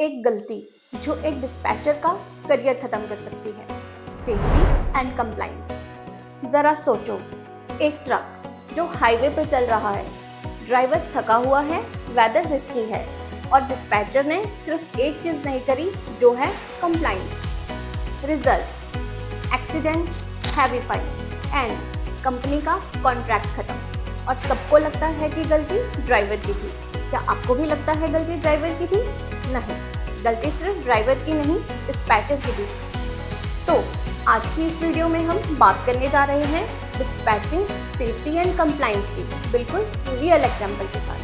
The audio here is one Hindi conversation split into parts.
एक गलती जो एक डिस्पैचर का करियर खत्म कर सकती है। Safety and compliance. ज़रा सोचो, एक ट्रक जो हाईवे पर चल रहा है, ड्राइवर थका हुआ है, वेदर रिस्की है और डिस्पैचर ने सिर्फ एक चीज़ नहीं करी जो है compliance. Result, accident, heavy fine and company का कॉन्ट्रैक्ट खत्म। और सबको लगता है कि गलती ड्राइवर की थी। क्या आपको भी लगता है गलती ड्राइवर की थी? नहीं, गलती सिर्फ ड्राइवर की नहीं, डिस्पैचर की भी। तो आज की इस वीडियो में हम बात करने जा रहे हैं डिस्पैचिंग, सेफ्टी एंड कंप्लायंस की, बिल्कुल रियल एग्जांपल के साथ।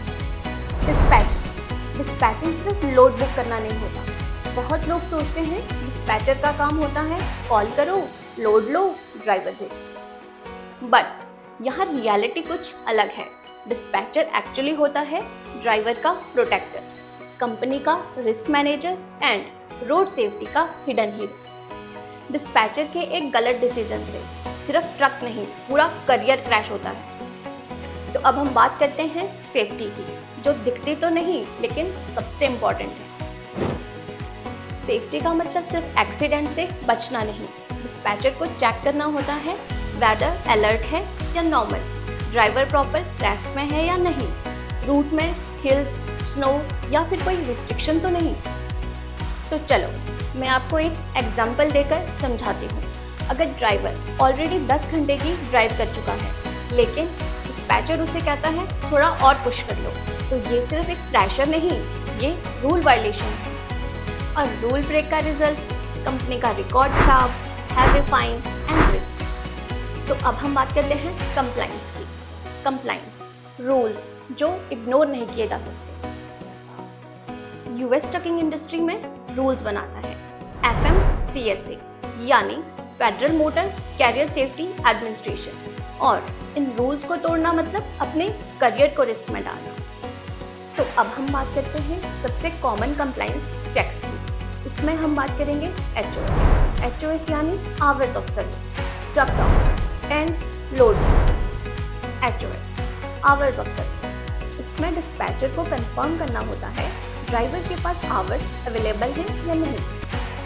डिस्पैचिंग सिर्फ लोड बुक करना नहीं होता। बहुत लोग सोचते हैं डिस्पैचर का काम होता है कॉल करो, लोड लो, ड्राइवर भेजो। बट यहाँ रियलिटी कुछ अलग है। डिस्पैचर एक्चुअली होता है ड्राइवर का प्रोटेक्टर, कंपनी का risk manager and road safety का हिडन हीरो। डिस्पैचर के एक गलत डिसीजन से सिर्फ ट्रक नहीं, पूरा करियर क्रैश होता है। तो अब हम बात करते हैं सेफ्टी की, जो दिखती तो नहीं लेकिन सबसे इम्पॉर्टेंट है। सेफ्टी का मतलब सिर्फ एक्सीडेंट से बचना नहीं। डिस्पैचर को चेक करना होता है वेदर अलर्ट है या नॉर्मल, ड्राइवर प्रॉपर रेस्ट में है या नहीं, रूट में हिल्स, स्नो या फिर कोई रिस्ट्रिक्शन तो नहीं। तो चलो मैं आपको एक एग्जांपल देकर समझाती हूँ। अगर ड्राइवर ऑलरेडी 10 घंटे की ड्राइव कर चुका है लेकिन डिस्पैचर उसे कहता है थोड़ा और पुश कर लो, तो ये सिर्फ एक प्रेशर नहीं, ये रूल वायलेशन है। और रूल ब्रेक का रिजल्ट कंपनी का रिकॉर्ड खराब, हैवी फाइन एंड रिस्क। तो अब हम बात करते हैं कंप्लायंस की। कंप्लायंस रूल्स जो इग्नोर नहीं किए जा सकते। यूएस ट्रकिंग इंडस्ट्री में रूल्स बनाता है FMCSA यानी federal motor carrier safety administration, और इन रूल्स को तोड़ना मतलब अपने करियर को रिस्क में डालना। तो अब हम बात करते हैं सबसे कॉमन कंप्लायंस चेक्स की। इसमें हम बात करेंगे HOS यानी hours of service, truck document and load. HOS hours of service, इसमें डिस्पैचर को कंफर्म करना होता है ड्राइवर के पास आवर्स अवेलेबल हैं या नहीं।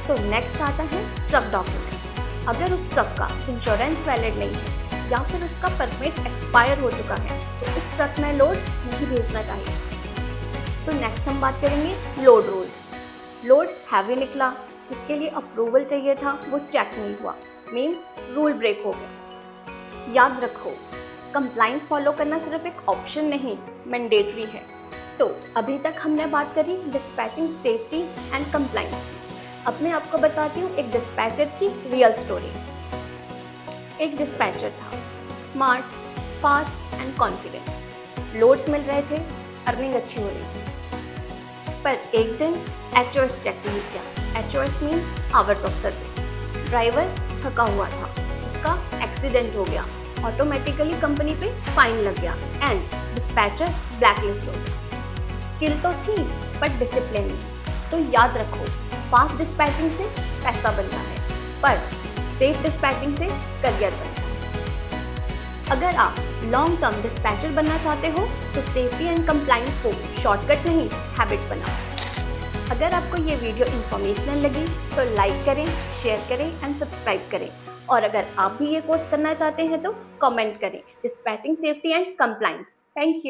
तो नेक्स्ट आता है ट्रक डॉक्यूमेंट्स। अगर उस ट्रक का इंश्योरेंस वैलिड नहीं है या फिर उसका परमिट एक्सपायर हो चुका है तो इस ट्रक में लोड नहीं भेजना चाहिए। तो नेक्स्ट हम बात करेंगे लोड रूल्स। लोड हैवी निकला, जिसके लिए अप्रूवल चाहिए था वो चेक नहीं हुआ, मीन्स रूल ब्रेक हो गया। याद रखो, कंप्लायंस फॉलो करना सिर्फ एक ऑप्शन नहीं, मैंडेटरी है। तो अभी तक हमने बात करी डिस्पैचिंग, सेफ्टी एंड कंप्लायंस की। अब मैं आपको बताती हूँ एक डिस्पैचर की रियल स्टोरी। एक डिस्पैचर था, smart, fast and confident. Loads मिल रहे थे, अर्निंग अच्छी हो रही थी। पर एक दिन HOS चेक नहीं किया। HOS means hours of service. Driver थका हुआ था, उसका एक्सीडेंट हो गया, ऑटोमेटिकली कंपनी पे फाइन लग गया एंड डिस्पैचर ब्लैकलिस्ट हो गया। स्किल तो थी बट डिसिप्लिन नहीं। तो याद रखो, फास्ट डिस्पैचिंग से पैसा बनता है पर सेफ डिस्पैचिंग से करियर बनता है। अगर आप लॉन्ग टर्म डिस्पैचर बनना चाहते हो तो सेफ्टी एंड कंप्लायंस को शॉर्टकट नहीं, हैबिट बनाओ। अगर आपको ये वीडियो इंफॉर्मेशनल लगी तो लाइक करें, शेयर करें एंड सब्सक्राइब करें। और अगर आप भी ये कोर्स करना चाहते हैं तो कमेंट करें dispatching, safety and compliance. Thank you.